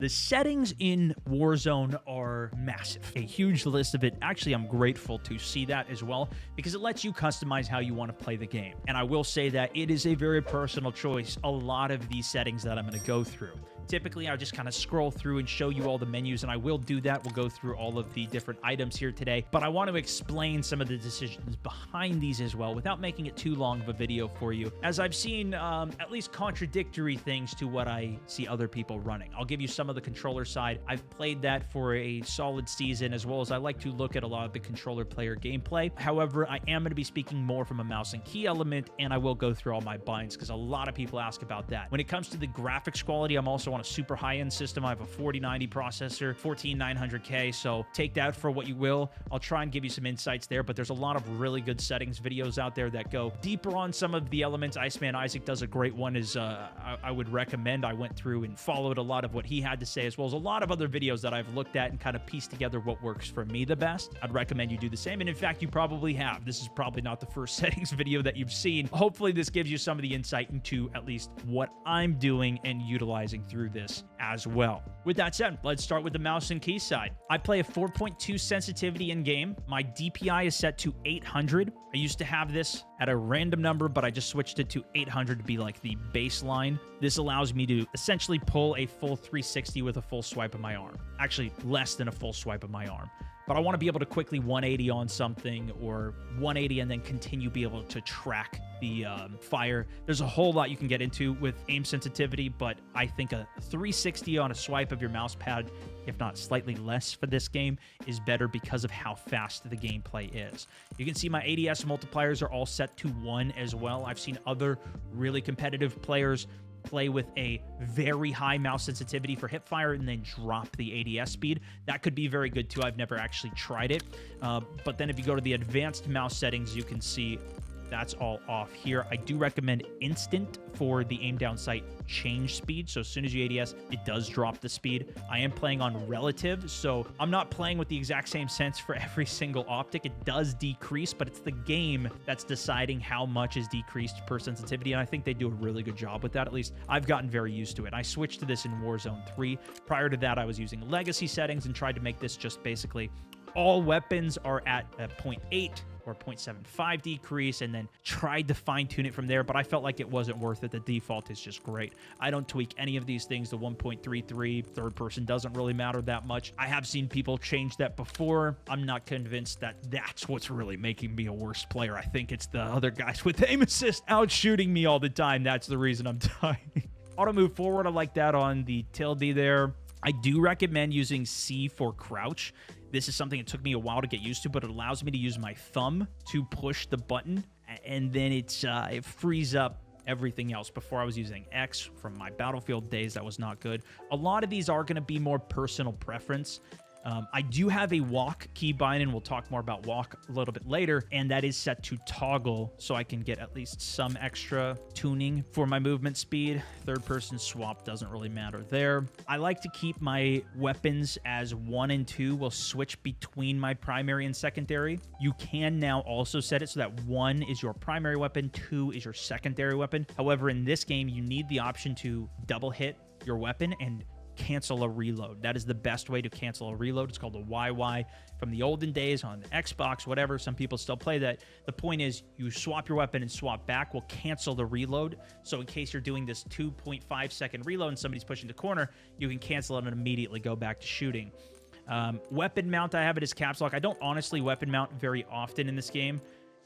The settings in Warzone are massive. A huge list of it. Actually, I'm grateful to see that as well because it lets you customize how you want to play the game. And I will say that it is a very personal choice, a lot of these settings that I'm going to go through. Typically, I'll just kind of scroll through and show you all the menus, and I will do that. We'll go through all of the different items here today, but I want to explain some of the decisions behind these as well without making it too long of a video for you, as I've seen at least contradictory things to what I see other people running. I'll give you some of the controller side. I've played that for a solid season, as well as I like to look at a lot of the controller player gameplay. However, I am going to be speaking more from a mouse and key element, and I will go through all my binds because a lot of people ask about that. When it comes to the graphics quality, I'm also on a super high-end system. I have a 4090 processor, 14900K, so take that for what you will. I'll try and give you some insights there, but there's a lot of really good settings videos out there that go deeper on some of the elements. Iceman Isaac does a great one, I would recommend. I went through and followed a lot of what he had to say, as well as a lot of other videos that I've looked at and kind of pieced together what works for me the best. I'd recommend you do the same, and in fact, you probably have. This is probably not the first settings video that you've seen. Hopefully, this gives you some of the insight into at least what I'm doing and utilizing through this as well. With that said, let's start with the mouse and key side. I play a 4.2 sensitivity in game. My DPI is set to 800. I used to have this at a random number, but I just switched it to 800 to be like the baseline. This allows me to essentially pull a full 360 with a full swipe of my arm. Actually, less than a full swipe of my arm. But I want to be able to quickly 180 on something, or 180 and then continue be able to track the fire. There's a whole lot you can get into with aim sensitivity, but I think a 360 on a swipe of your mouse pad, if not slightly less for this game, is better because of how fast the gameplay is. You can see my ADS multipliers are all set to 1 as well. I've seen other really competitive players play with a very high mouse sensitivity for hipfire and then drop the ADS speed. That could be very good too. I've never actually tried it. But then if you go to the advanced mouse settings, you can see that's all off here. I do recommend instant for the aim down sight change speed. So as soon as you ADS, it does drop the speed. I am playing on relative, so I'm not playing with the exact same sense for every single optic. It does decrease, but it's the game that's deciding how much is decreased per sensitivity, and I think they do a really good job with that. At least I've gotten very used to it. I switched to this in Warzone 3. Prior to that, I was using legacy settings and tried to make this just basically all weapons are at a 0.8 or 0.75 decrease, and then tried to fine-tune it from there, but I felt like it wasn't worth it. The default is just great. I don't tweak any of these things. The 1.33 third person doesn't really matter that much. I have seen people change that before. I'm not convinced that that's what's really making me a worse player. I think it's the other guys with aim assist out shooting me all the time. That's the reason I'm dying. Auto move forward, I like that on the tilde there. I do recommend using C for crouch. This is something that took me a while to get used to, but it allows me to use my thumb to push the button, and then it frees up everything else. Before, I was using X from my Battlefield days. That was not good. A lot of these are going to be more personal preference. I do have a walk keybind, and we'll talk more about walk a little bit later, and that is set to toggle, so I can get at least some extra tuning for my movement speed. Third person swap doesn't really matter there. I like to keep my weapons as 1 and 2 will switch between my primary and secondary. You can now also set it so that 1 is your primary weapon, 2 is your secondary weapon. However, in this game, you need the option to double hit your weapon and cancel a reload. That is the best way to cancel a reload. It's called a YY from the olden days on the Xbox, whatever. Some people still play that. The point is you swap your weapon and swap back will cancel the reload. So in case you're doing this 2.5 second reload and somebody's pushing the corner, you can cancel it and immediately go back to shooting. Weapon mount, I have it as caps lock. I don't honestly weapon mount very often in this game.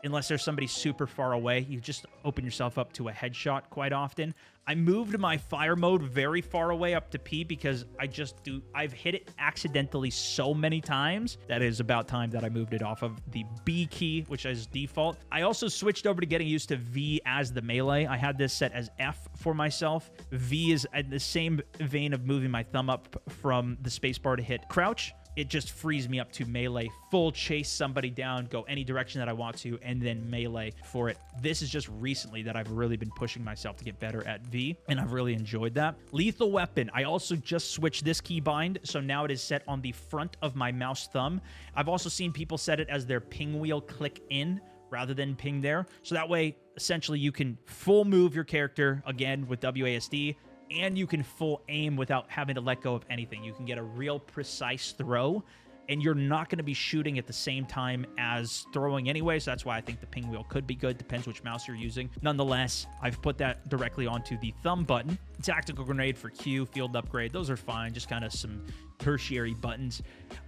Unless there's somebody super far away, you just open yourself up to a headshot quite often. I moved my fire mode very far away up to P because I've hit it accidentally so many times that it is about time that I moved it off of the B key, which is default. I also switched over to getting used to V as the melee. I had this set as F for myself. V is in the same vein of moving my thumb up from the spacebar to hit crouch. It just frees me up to melee, full chase somebody down, go any direction that I want to, and then melee for it. This is just recently that I've really been pushing myself to get better at V, and I've really enjoyed that. Lethal weapon. I also just switched this keybind, so now it is set on the front of my mouse thumb. I've also seen people set it as their ping wheel click in rather than ping there. So that way, essentially, you can full move your character, again, with WASD, and you can full aim without having to let go of anything. You can get a real precise throw, and you're not going to be shooting at the same time as throwing anyway, so that's why I think the ping wheel could be good. Depends which mouse you're using. Nonetheless, I've put that directly onto the thumb button. Tactical grenade for Q, field upgrade, those are fine, just kind of some tertiary buttons.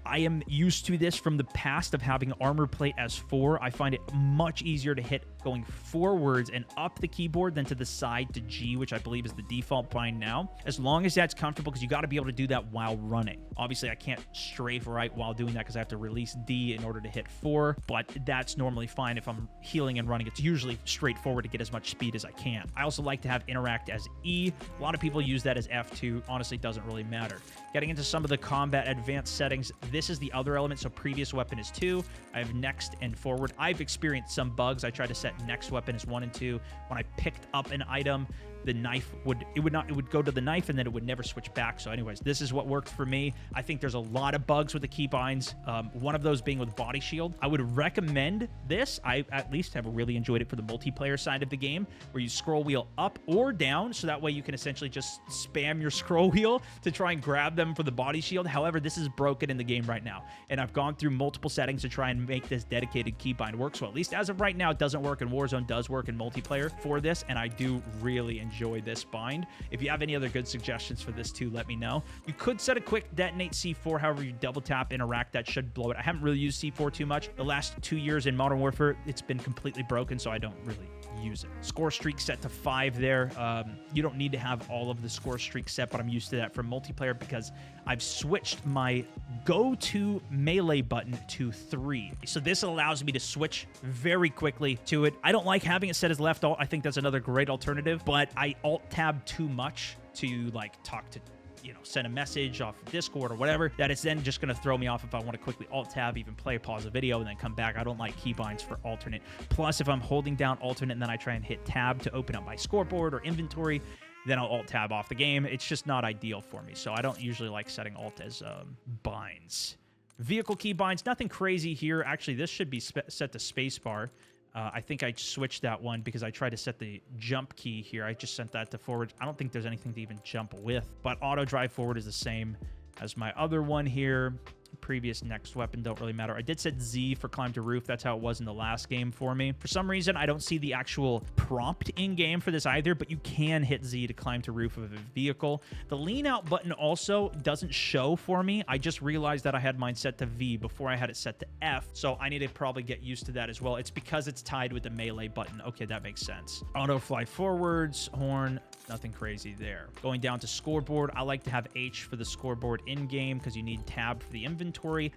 I am used to this from the past of having armor plate as 4. I find it much easier to hit going forwards and up the keyboard than to the side to G, which I believe is the default bind now. As long as that's comfortable, because you got to be able to do that while running. Obviously, I can't strafe right while doing that because I have to release D in order to hit 4, but that's normally fine if I'm healing and running. It's usually straightforward to get as much speed as I can. I also like to have interact as E. A lot of people use that as F2. Honestly, it doesn't really matter. Getting into some of the combat advanced settings, this is the other element. So previous weapon is 2. I have next and forward. I've experienced some bugs. I tried to set next weapon as 1 and 2. When I picked up an item, the knife would go to the knife and then it would never switch back. So anyways, this is what worked for me. I think there's a lot of bugs with the keybinds. One of those being with body shield. I would recommend this. I at least have really enjoyed it for the multiplayer side of the game, where you scroll wheel up or down, so that way you can essentially just spam your scroll wheel to try and grab them for the body shield. However, this is broken in the game right now, and I've gone through multiple settings to try and make this dedicated keybind work. So at least as of right now, it doesn't work, and Warzone does work in multiplayer for this, and I do really enjoy this bind. If you have any other good suggestions for this too, let me know. You could set a quick detonate C4. However, you double tap interact, that should blow it. I haven't really used C4 too much. The last 2 years in Modern Warfare, it's been completely broken, so I don't really use it. Score streak set to 5 there. You don't need to have all of the score streak set, but I'm used to that for multiplayer because I've switched my go-to melee button to 3. So this allows me to switch very quickly to it. I don't like having it set as left alt. I think that's another great alternative, but I alt tab too much to like talk to, send a message off Discord or whatever, that it's then just going to throw me off if I want to quickly alt tab, even play, pause a video, and then come back. I don't like keybinds for alternate. Plus, if I'm holding down alternate and then I try and hit tab to open up my scoreboard or inventory, then I'll alt tab off the game. It's just not ideal for me. So I don't usually like setting alt as binds. Vehicle keybinds, nothing crazy here. Actually, this should be set to spacebar. I think I switched that one because I tried to set the jump key here. I just sent that to forward. I don't think there's anything to even jump with, but auto drive forward is the same as my other one here. Previous next weapon don't really matter. I did set Z for climb to roof. That's how it was in the last game for me. For some reason, I don't see the actual prompt in game for this either, but you can hit Z to climb to roof of a vehicle. The lean out button also doesn't show for me. I just realized that I had mine set to V before I had it set to F, so I need to probably get used to that as well. It's because it's tied with the melee button. Okay, that makes sense. Auto fly forwards, horn, nothing crazy there. Going down to scoreboard, I like to have H for the scoreboard in game because you need tab for the inventory.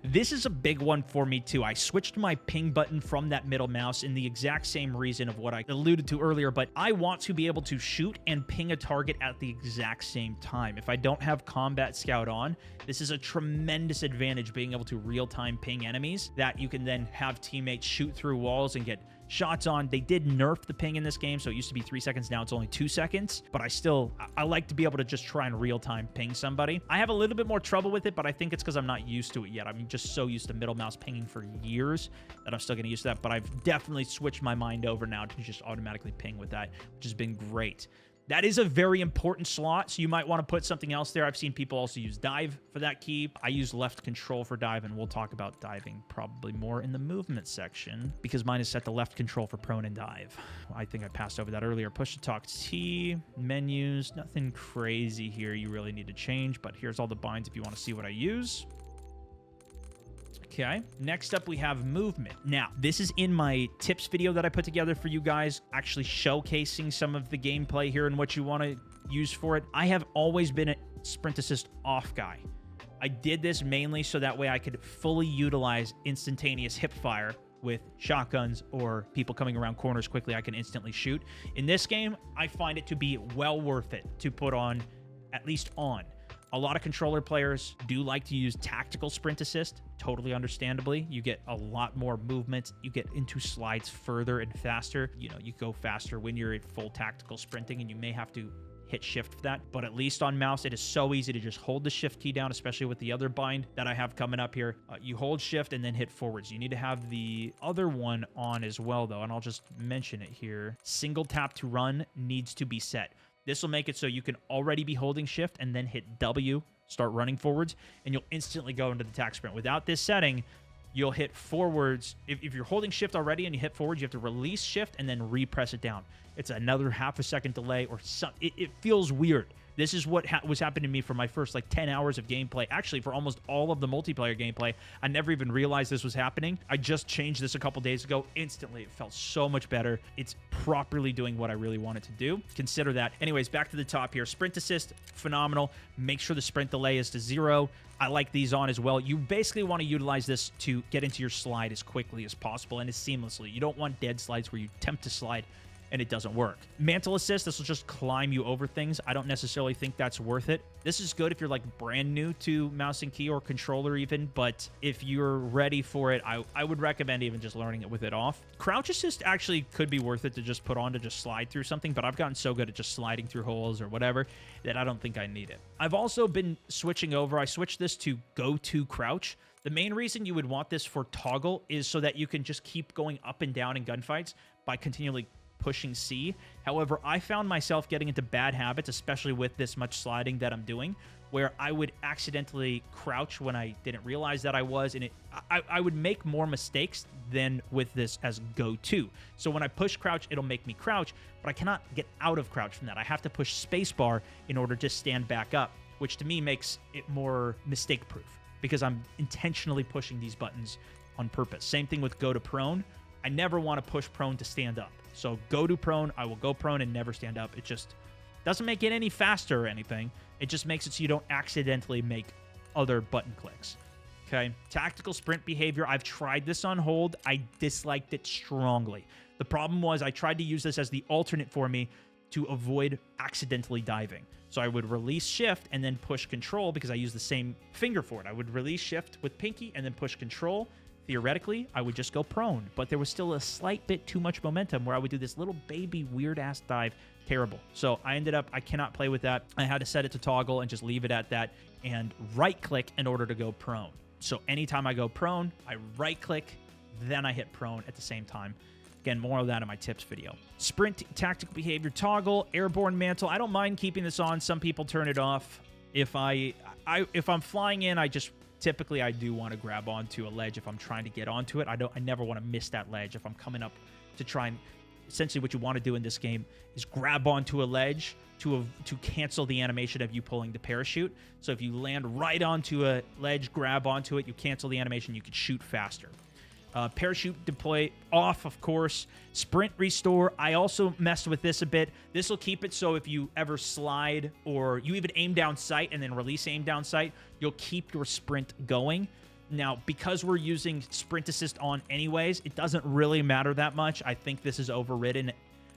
This is a big one for me too. I switched my ping button from that middle mouse in the exact same reason of what I alluded to earlier, but I want to be able to shoot and ping a target at the exact same time. If I don't have Combat Scout on, this is a tremendous advantage, being able to real-time ping enemies that you can then have teammates shoot through walls and get shots on. They did nerf the ping in this game, so it used to be 3 seconds, now it's only 2 seconds, but I like to be able to just try and real-time ping somebody. I have a little bit more trouble with it, but I think it's because I'm not used to it yet. I'm just so used to middle mouse pinging for years that I'm still getting used to that, but I've definitely switched my mind over now to just automatically ping with that, which has been great. That is a very important slot, so you might want to put something else there. I've seen people also use dive for that key. I use left control for dive, and we'll talk about diving probably more in the movement section because mine is set to left control for prone and dive. I think I passed over that earlier. Push to talk T, menus, nothing crazy here you really need to change, but here's all the binds if you want to see what I use. Okay, next up we have movement. Now, this is in my tips video that I put together for you guys, actually showcasing some of the gameplay here and what you want to use for it. I have always been a sprint assist off guy. I did this mainly so that way I could fully utilize instantaneous hip fire with shotguns or people coming around corners quickly. I can instantly shoot. In this game, I find it to be well worth it to put on, at least on. A lot of controller players do like to use tactical sprint assist, totally understandably. You get a lot more movement. You get into slides further and faster. You go faster when you're at full tactical sprinting, and you may have to hit shift for that. But at least on mouse, it is so easy to just hold the shift key down, especially with the other bind that I have coming up here. You hold shift and then hit forwards. You need to have the other one on as well, though, and I'll just mention it here. Single tap to run needs to be set. This will make it so you can already be holding shift and then hit W, start running forwards, and you'll instantly go into the attack sprint. Without this setting, you'll hit forwards. If you're holding shift already and you hit forwards, you have to release shift and then repress it down. It's another half a second delay or something. It feels weird. This is what was happening to me for my first like 10 hours of gameplay. Actually, for almost all of the multiplayer gameplay, I never even realized this was happening. I just changed this a couple days ago. Instantly, it felt so much better. It's properly doing what I really want it to do. Consider that. Anyways, back to the top here. Sprint assist, phenomenal. Make sure the sprint delay is to 0. I like these on as well. You basically want to utilize this to get into your slide as quickly as possible and as seamlessly. You don't want dead slides where you attempt to slide and it doesn't work. Mantle assist, this will just climb you over things. I don't necessarily think that's worth it. This is good if you're like brand new to mouse and key or controller even, but if you're ready for it, I would recommend even just learning it with it off. Crouch assist actually could be worth it to just put on to just slide through something, but I've gotten so good at just sliding through holes or whatever that I don't think I need it. I've also been switching over. I switched this to go to crouch. The main reason you would want this for toggle is so that you can just keep going up and down in gunfights by continually pushing C. However, I found myself getting into bad habits, especially with this much sliding that I'm doing, where I would accidentally crouch when I didn't realize that I was, and I would make more mistakes than with this as go-to. So when I push crouch, it'll make me crouch, but I cannot get out of crouch from that. I have to push spacebar in order to stand back up, which to me makes it more mistake-proof because I'm intentionally pushing these buttons on purpose. Same thing with go to prone. I never want to push prone to stand up. So go to prone, I will go prone and never stand up. It just doesn't make it any faster or anything. It just makes it so you don't accidentally make other button clicks. Okay. Tactical sprint behavior. I've tried this on hold. I disliked it strongly. The problem was I tried to use this as the alternate for me to avoid accidentally diving. So I would release shift and then push control because I use the same finger for it. I would release shift with pinky and then push control. Theoretically, I would just go prone, but there was still a slight bit too much momentum where I would do this little baby weird-ass dive. Terrible. So I ended up, I cannot play with that. I had to set it to toggle and just leave it at that and right-click in order to go prone. So anytime I go prone, I right-click, then I hit prone at the same time. Again, more of that in my tips video. Sprint, tactical behavior, toggle, airborne mantle. I don't mind keeping this on. Some people turn it off. If I'm flying in, typically, I do want to grab onto a ledge if I'm trying to get onto it. I never want to miss that ledge if I'm coming up to try and... Essentially, what you want to do in this game is grab onto a ledge to cancel the animation of you pulling the parachute. So if you land right onto a ledge, grab onto it, you cancel the animation, you can shoot faster. Parachute deploy off, of course. Sprint restore. I also messed with this a bit. This will keep it so if you ever slide or you even aim down sight and then release aim down sight, you'll keep your sprint going. Now, because we're using sprint assist on anyways, it doesn't really matter that much. I think this is overridden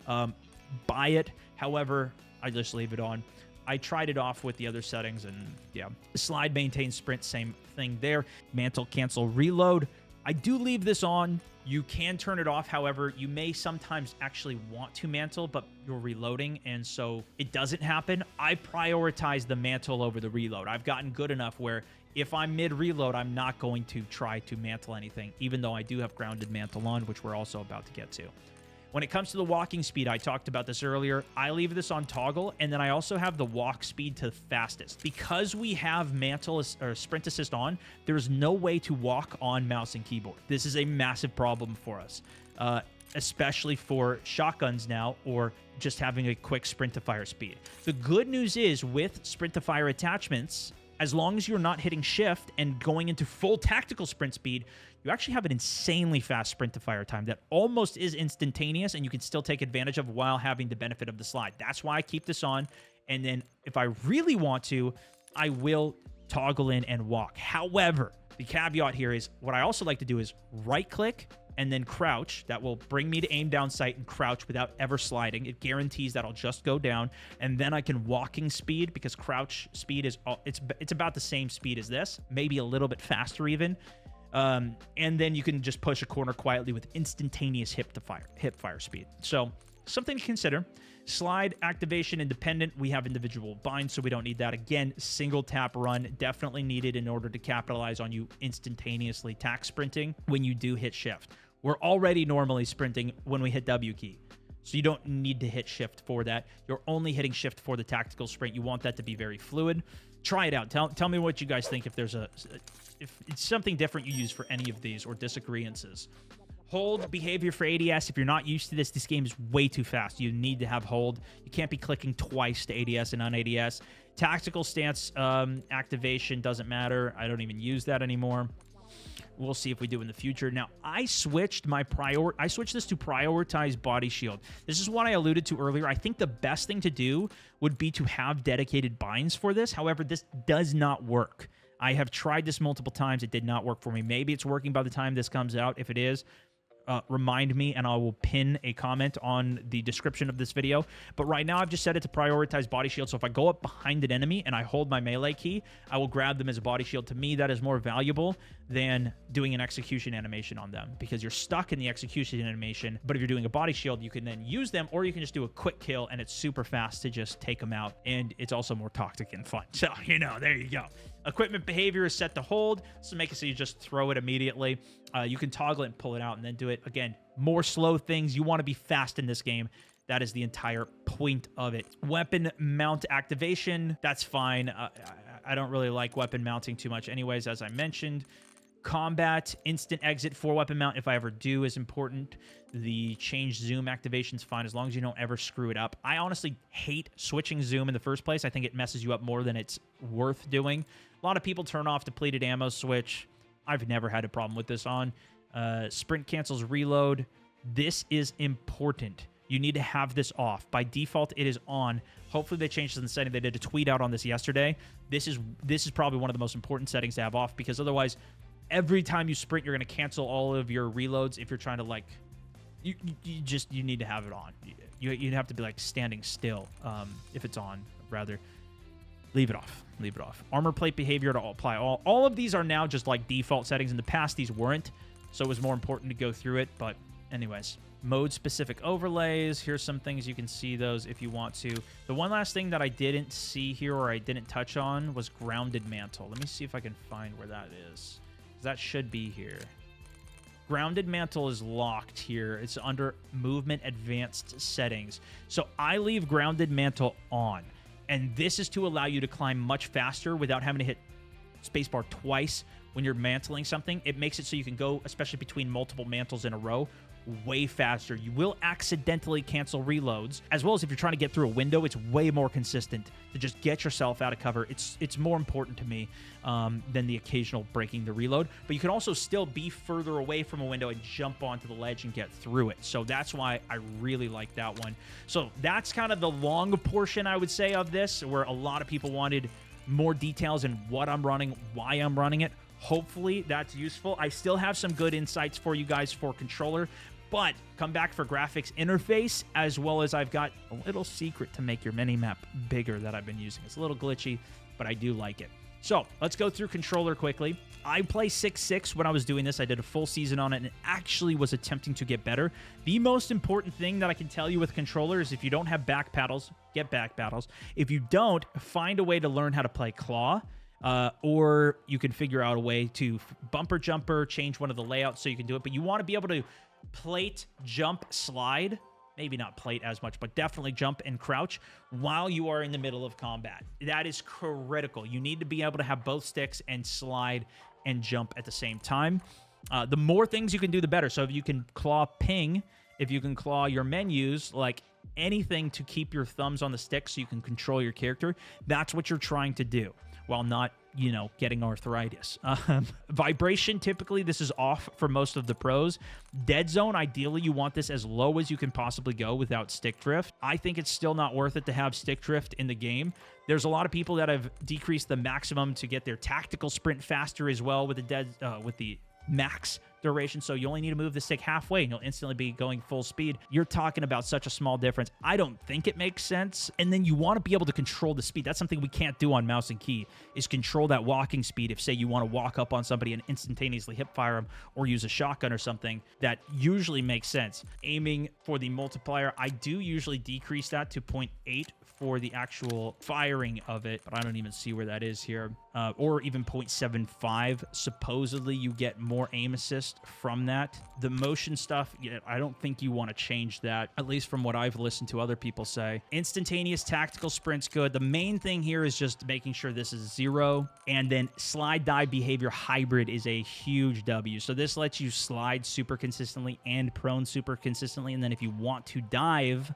by it. However, I just leave it on. I tried it off with the other settings and yeah. Slide, maintain, sprint, same thing there. Mantle, cancel, reload. I do leave this on. You can turn it off. However, you may sometimes actually want to mantle, but you're reloading, and so it doesn't happen. I prioritize the mantle over the reload. I've gotten good enough where if I'm mid-reload, I'm not going to try to mantle anything, even though I do have grounded mantle on, which we're also about to get to. When it comes to the walking speed, I talked about this earlier. I leave this on toggle, and then I also have the walk speed to fastest. Because we have mantle or sprint assist on, there's no way to walk on mouse and keyboard. This is a massive problem for us, especially for shotguns now or just having a quick sprint to fire speed. The good news is with sprint to fire attachments, as long as you're not hitting shift and going into full tactical sprint speed, you actually have an insanely fast sprint to fire time that almost is instantaneous and you can still take advantage of while having the benefit of the slide. That's why I keep this on. And then if I really want to, I will toggle in and walk. However, the caveat here is what I also like to do is right click and then crouch. That will bring me to aim down sight and crouch without ever sliding. It guarantees that I'll just go down, and then I can walking speed because crouch speed is it's about the same speed as this, maybe a little bit faster even. And then you can just push a corner quietly with instantaneous hip fire speed. So something to consider. Slide activation independent. We have individual binds, so we don't need that. Again, single tap run definitely needed in order to capitalize on you instantaneously tack sprinting when you do hit shift. We're already normally sprinting when we hit W key. So you don't need to hit shift for that. You're only hitting shift for the tactical sprint. You want that to be very fluid. Try it out. Tell me what you guys think if it's something different you use for any of these or disagreements. Hold behavior for ADS. If you're not used to this game is way too fast. You need to have hold. You can't be clicking twice to ADS and on-ADS. Tactical stance activation doesn't matter. I don't even use that anymore. We'll see if we do in the future. Now, I switched this to prioritize body shield. This is what I alluded to earlier. I think the best thing to do would be to have dedicated binds for this. However, this does not work. I have tried this multiple times. It did not work for me. Maybe it's working by the time this comes out. If it is, remind me, and I will pin a comment on the description of this video. But right now, I've just set it to prioritize body shield. So if I go up behind an enemy and I hold my melee key, I will grab them as a body shield. To me, that is more valuable than doing an execution animation on them, because you're stuck in the execution animation. But if you're doing a body shield, you can then use them, or you can just do a quick kill, and it's super fast to just take them out. And it's also more toxic and fun. So, there you go. Equipment behavior is set to hold, so make it so you just throw it immediately. You can toggle it and pull it out and then do it. Again, more slow things. You want to be fast in this game. That is the entire point of it. Weapon mount activation, that's fine. I don't really like weapon mounting too much anyways, as I mentioned. Combat, instant exit for weapon mount, if I ever do, is important. The change zoom activation is fine as long as you don't ever screw it up. I honestly hate switching zoom in the first place. I think it messes you up more than it's worth doing. A lot of people turn off depleted ammo switch. I've never had a problem with this on. Sprint cancels reload. This is important. You need to have this off. By default, it is on. Hopefully they changed this in the setting. They did a tweet out on this yesterday. This is probably one of the most important settings to have off, because otherwise, every time you sprint, you're going to cancel all of your reloads. If you're trying to, you need to have it on. You'd have to be, standing still if it's on, rather. Leave it off. Leave it off. Armor plate behavior to apply all. All of these are now just, default settings. In the past, these weren't, so it was more important to go through it. But anyways, mode-specific overlays. Here's some things. You can see those if you want to. The one last thing that I didn't see here, or I didn't touch on, was grounded mantle. Let me see if I can find where that is. That should be here. Grounded mantle is locked here. It's under movement advanced settings. So I leave grounded mantle on. And this is to allow you to climb much faster without having to hit spacebar twice when you're mantling something. It makes it so you can go, especially between multiple mantles in a row, way faster. You will accidentally cancel reloads, as well as if you're trying to get through a window. It's way more consistent to just get yourself out of cover. It's more important to me than the occasional breaking the reload. But you can also still be further away from a window and jump onto the ledge and get through it. So that's why I really like that one. So that's kind of the long portion, I would say, of this, where a lot of people wanted more details in what I'm running, why I'm running it. Hopefully that's useful. I still have some good insights for you guys for controller, but come back for graphics interface, as well as I've got a little secret to make your mini-map bigger that I've been using. It's a little glitchy, but I do like it. So let's go through controller quickly. I play 6.6 when I was doing this. I did a full season on it and it actually was attempting to get better. The most important thing that I can tell you with controller is if you don't have back paddles, get back paddles. If you don't, find a way to learn how to play claw. Or you can figure out a way to bumper jumper, change one of the layouts so you can do it. But you want to be able to plate, jump, slide. Maybe not plate as much, but definitely jump and crouch while you are in the middle of combat. That is critical. You need to be able to have both sticks and slide and jump at the same time. The more things you can do, the better. So if you can claw ping, if you can claw your menus, like anything to keep your thumbs on the stick so you can control your character, that's what you're trying to do, while not, getting arthritis. Vibration, typically, this is off for most of the pros. Dead zone, ideally, you want this as low as you can possibly go without stick drift. I think it's still not worth it to have stick drift in the game. There's a lot of people that have decreased the maximum to get their tactical sprint faster as well with the max duration, so you only need to move the stick halfway and you'll instantly be going full speed. You're talking about such a small difference. I don't think it makes sense. And then you want to be able to control the speed. That's something we can't do on mouse and key, is control that walking speed. If, say, you want to walk up on somebody and instantaneously hip fire them or use a shotgun or something, that usually makes sense. Aiming for the multiplier, I do usually decrease that to 0.8 for the actual firing of it, but I don't even see where that is here. Or even 0.75. Supposedly, you get more aim assist from that. The motion stuff, yeah, I don't think you want to change that, at least from what I've listened to other people say. Instantaneous tactical sprint's good. The main thing here is just making sure this is 0, and then slide dive behavior hybrid is a huge W. So this lets you slide super consistently and prone super consistently, and then if you want to dive,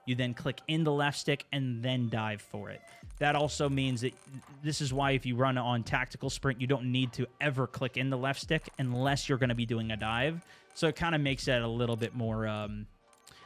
you then click in the left stick and then dive for it. That also means that this is why if you run on tactical sprint, you don't need to ever click in the left stick unless you're going to be doing a dive. So it kind of makes that a little bit more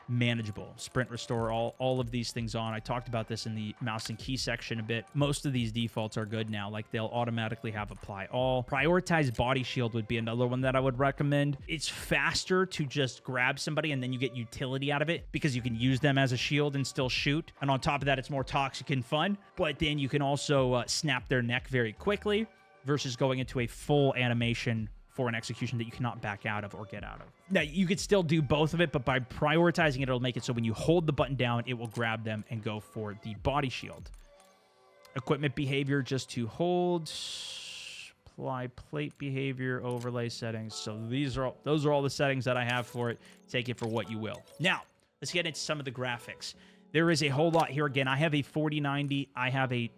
manageable. Sprint restore, all of these things on. I talked about this in the mouse and key section a bit. Most of these defaults are good now. Like they'll automatically have apply all. Prioritize body shield would be another one that I would recommend. It's faster to just grab somebody and then you get utility out of it because you can use them as a shield and still shoot. And on top of that, it's more toxic and fun. But then you can also snap their neck very quickly versus going into a full animation for an execution that you cannot back out of or get out of. Now, you could still do both of it, but by prioritizing it, it'll make it so when you hold the button down, it will grab them and go for the body shield. Equipment behavior, just to hold. Apply plate behavior, overlay settings. So those are all the settings that I have for it. Take it for what you will. Now, let's get into some of the graphics. There is a whole lot here. Again, I have a 4090. I have a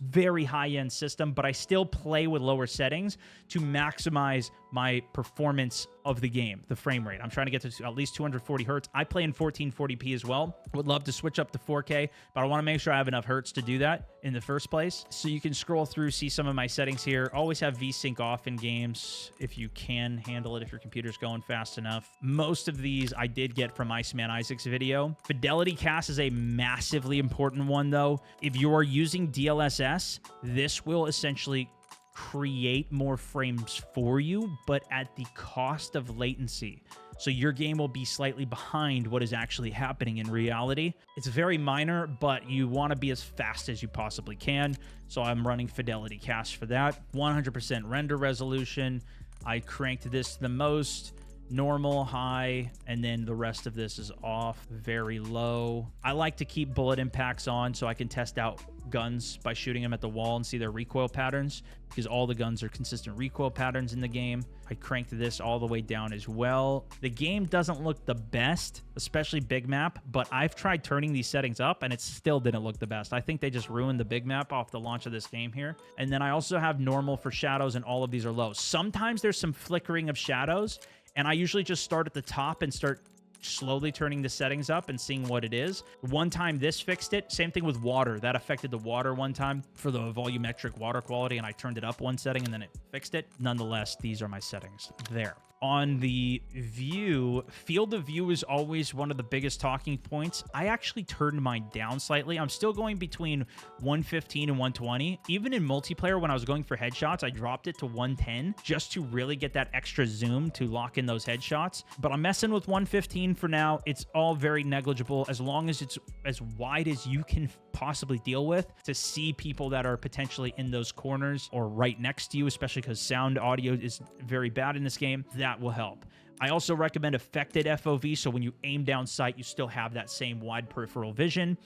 very high-end system, but I still play with lower settings to maximize my performance of the game, the frame rate. I'm trying to get to at least 240 hertz. I play in 1440p as well. Would love to switch up to 4K, but I want to make sure I have enough hertz to do that in the first place. So you can scroll through, see some of my settings here. Always have VSync off in games if you can handle it, if your computer's going fast enough. Most of these I did get from Iceman Isaac's video. Fidelity cast is a massively important one, though. If you are using DLSS, this will essentially create more frames for you, but at the cost of latency. So your game will be slightly behind what is actually happening in reality. It's very minor, but you want to be as fast as you possibly can. So I'm running Fidelity Cast for that. 100% render resolution. I cranked this the most. Normal, high, and then the rest of this is off, very low. I like to keep bullet impacts on so I can test out guns by shooting them at the wall and see their recoil patterns, because all the guns are consistent recoil patterns in the game. I cranked this all the way down as well. The game doesn't look the best, especially big map, but I've tried turning these settings up and it still didn't look the best. I think they just ruined the big map off the launch of this game here. And then I also have normal for shadows, and all of these are low. Sometimes there's some flickering of shadows, and I usually just start at the top and start slowly turning the settings up and seeing what it is. One time this fixed it. Same thing with water. That affected the water one time for the volumetric water quality, and I turned it up one setting and then it fixed it. Nonetheless, these are my settings there. On the view, field of view is always one of the biggest talking points. I actually turned mine down slightly. I'm still going between 115 and 120. Even in multiplayer, when I was going for headshots, I dropped it to 110 just to really get that extra zoom to lock in those headshots. But I'm messing with 115 for now. It's all very negligible as long as it's as wide as you can possibly deal with to see people that are potentially in those corners or right next to you, especially because sound audio is very bad in this game. That will help. I also recommend affected FOV, so when you aim down sight, you still have that same wide peripheral vision.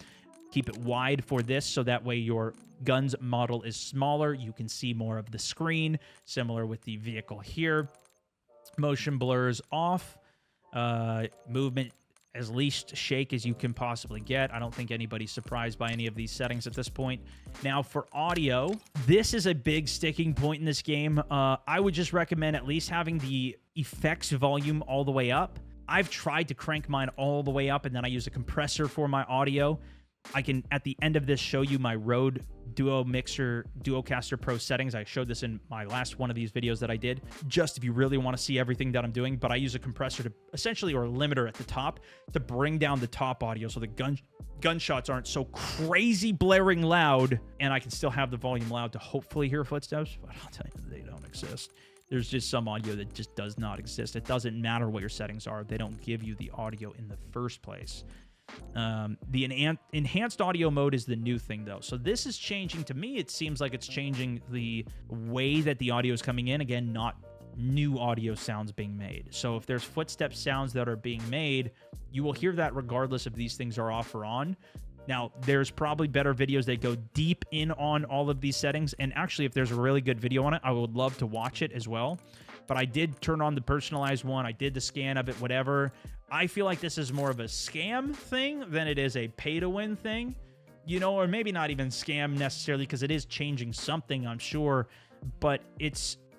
Keep it wide for this, so that way your gun's model is smaller. You can see more of the screen, similar with the vehicle here. Motion blurs off. Movement as least shake as you can possibly get. I don't think anybody's surprised by any of these settings at this point. Now for audio, this is a big sticking point in this game. I would just recommend at least having the effects volume all the way up. I've tried to crank mine all the way up, and then I use a compressor for my audio. I can, at the end of this, show you my Rode Duo Mixer Duocaster Pro settings. I showed this in my last one of these videos that I did, just if you really want to see everything that I'm doing. But I use a compressor to essentially, or a limiter at the top, to bring down the top audio so the gunshots aren't so crazy blaring loud, and I can still have the volume loud to hopefully hear footsteps. But I'll tell you, they don't exist. There's just some audio that just does not exist. It doesn't matter what your settings are. They don't give you the audio in the first place. The enhanced audio mode is the new thing, though. So this is changing. To me, it seems like it's changing the way that the audio is coming in. Again, not new audio sounds being made. So if there's footstep sounds that are being made, you will hear that regardless if these things are off or on. Now, there's probably better videos that go deep in on all of these settings. And actually, if there's a really good video on it, I would love to watch it as well. But I did turn on the personalized one. I did the scan of it, whatever. I feel like this is more of a scam thing than it is a pay-to-win thing. You know, or maybe not even scam necessarily, because it is changing something, I'm sure. But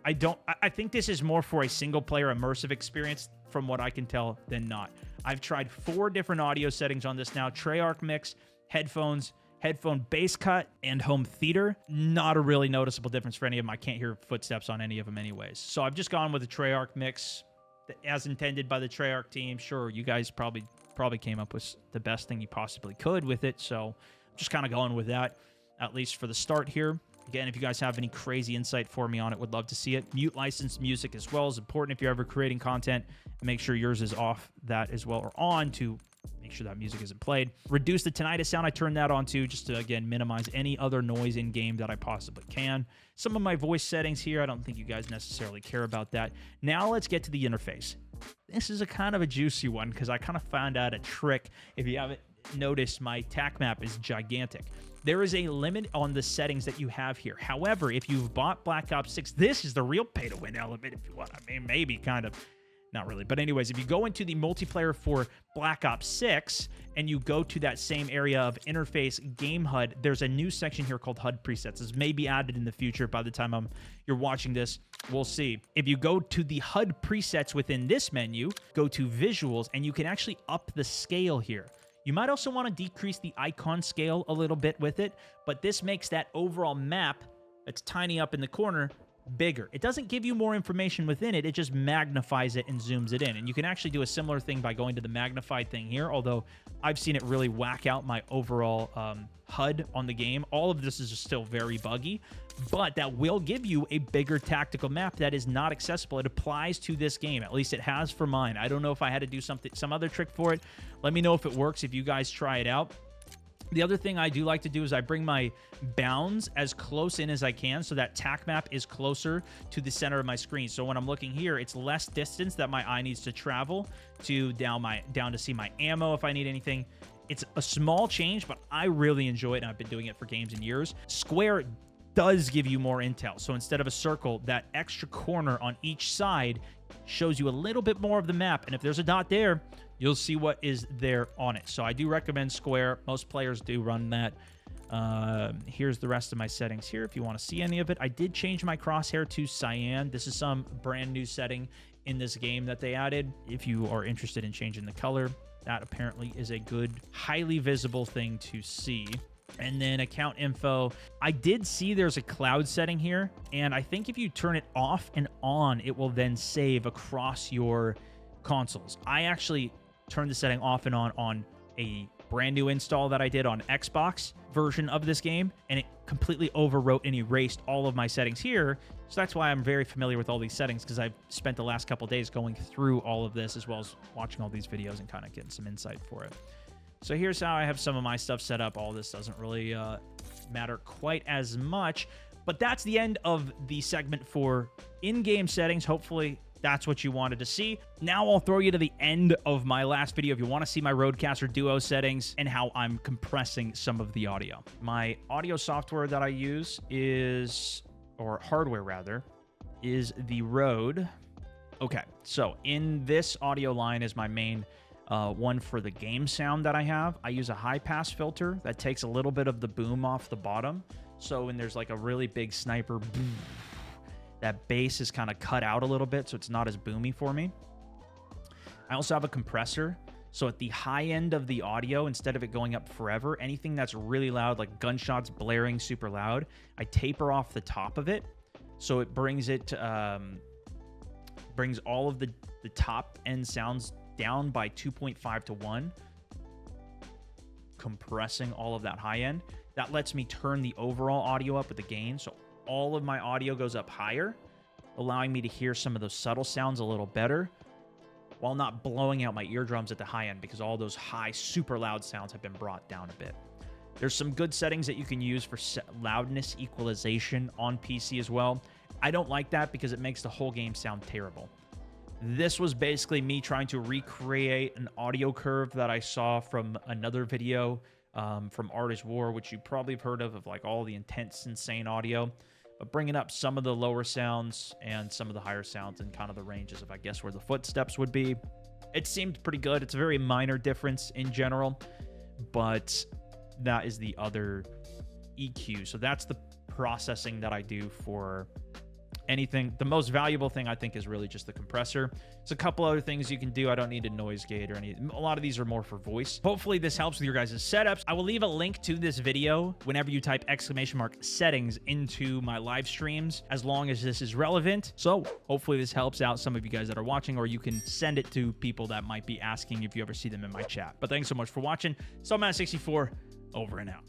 I think this is more for a single-player immersive experience, from what I can tell, than not. I've tried 4 different audio settings on this now. Treyarch mix, headphones, headphone bass cut, and home theater. Not a really noticeable difference for any of them. I can't hear footsteps on any of them anyways. So I've just gone with the Treyarch mix as intended by the Treyarch team. Sure, you guys probably came up with the best thing you possibly could with it. So I'm just kind of going with that, at least for the start here. Again, if you guys have any crazy insight for me on it, would love to see it. Mute licensed music as well is important if you're ever creating content. Make sure yours is off that as well, or on, to make sure that music isn't played. Reduce the tinnitus sound. I turned that on too, just to, again, minimize any other noise in game that I possibly can. Some of my voice settings here, I don't think you guys necessarily care about that. Now let's get to the interface. This is a kind of a juicy one, because I kind of found out a trick. If you haven't noticed, my tac map is gigantic. There is a limit on the settings that you have here. However, if you've bought Black Ops 6, this is the real pay-to-win element, if you want. I mean, maybe, kind of. Not really. But anyways, if you go into the multiplayer for Black Ops 6 and you go to that same area of interface game HUD, there's a new section here called HUD presets. This may be added in the future. By the time you're watching this, we'll see. If you go to the HUD presets within this menu, go to visuals, and you can actually up the scale here. You might also want to decrease the icon scale a little bit with it, but this makes that overall map that's tiny up in the corner bigger. It doesn't give you more information within it. It just magnifies it and zooms it in. And you can actually do a similar thing by going to the magnified thing here, although I've seen it really whack out my overall HUD on the game. All of this is still very buggy, but that will give you a bigger tactical map that is not accessible. It applies to this game. At least it has for mine. I don't know if I had to do some other trick for it. Let me know if it works if you guys try it out. The other thing I do like to do is I bring my bounds as close in as I can, so that tac map is closer to the center of my screen. So when I'm looking here, it's less distance that my eye needs to travel to down to see my ammo if I need anything. It's a small change, but I really enjoy it, and I've been doing it for games and years. Square does give you more intel. So instead of a circle, that extra corner on each side shows you a little bit more of the map. And if there's a dot there, you'll see what is there on it. So I do recommend square. Most players do run that. Here's the rest of my settings here if you want to see any of it. I did change my crosshair to cyan. This is some brand new setting in this game that they added. If you are interested in changing the color, that apparently is a good, highly visible thing to see. And then account info. I did see there's a cloud setting here, and I think if you turn it off and on, it will then save across your consoles. I actually turned the setting off and on a brand new install that I did on Xbox version of this game, and it completely overwrote and erased all of my settings here. So that's why I'm very familiar with all these settings, because I've spent the last couple days going through all of this, as well as watching all these videos and kind of getting some insight for it. So here's how I have some of my stuff set up. All this doesn't really matter quite as much, but that's the end of the segment for in-game settings. Hopefully that's what you wanted to see. Now I'll throw you to the end of my last video if you want to see my Rodecaster Duo settings and how I'm compressing some of the audio. My audio software that I use is, or hardware rather, is the Rode. Okay, so in this audio line is my main one for the game sound that I have. I use a high-pass filter that takes a little bit of the boom off the bottom. So when there's like a really big sniper, that bass is kind of cut out a little bit, so it's not as boomy for me. I also have a compressor. So at the high end of the audio, instead of it going up forever, anything that's really loud, like gunshots blaring super loud, I taper off the top of it. So it brings all of the top end sounds down by 2.5 to 1, compressing all of that high end. That lets me turn the overall audio up with the gain, so all of my audio goes up higher, allowing me to hear some of those subtle sounds a little better, while not blowing out my eardrums at the high end, because all those high, super loud sounds have been brought down a bit. There's some good settings that you can use for loudness equalization on PC as well. I don't like that because it makes the whole game sound terrible. This was basically me trying to recreate an audio curve that I saw from another video from Artist War, which you probably have heard of like all the intense, insane audio, but bringing up some of the lower sounds and some of the higher sounds and kind of the ranges of, I guess, where the footsteps would be. It seemed pretty good. It's a very minor difference in general, but that is the other EQ. So that's the processing that I do for anything. The most valuable thing, I think, is really just the compressor. There's a couple other things you can do. I don't need a noise gate or anything. A lot of these are more for voice. Hopefully this helps with your guys' setups. I will leave a link to this video whenever you type !settings into my live streams, as long as this is relevant. So hopefully this helps out some of you guys that are watching, or you can send it to people that might be asking if you ever see them in my chat. But thanks so much for watching. StoneMountain 64, over and out.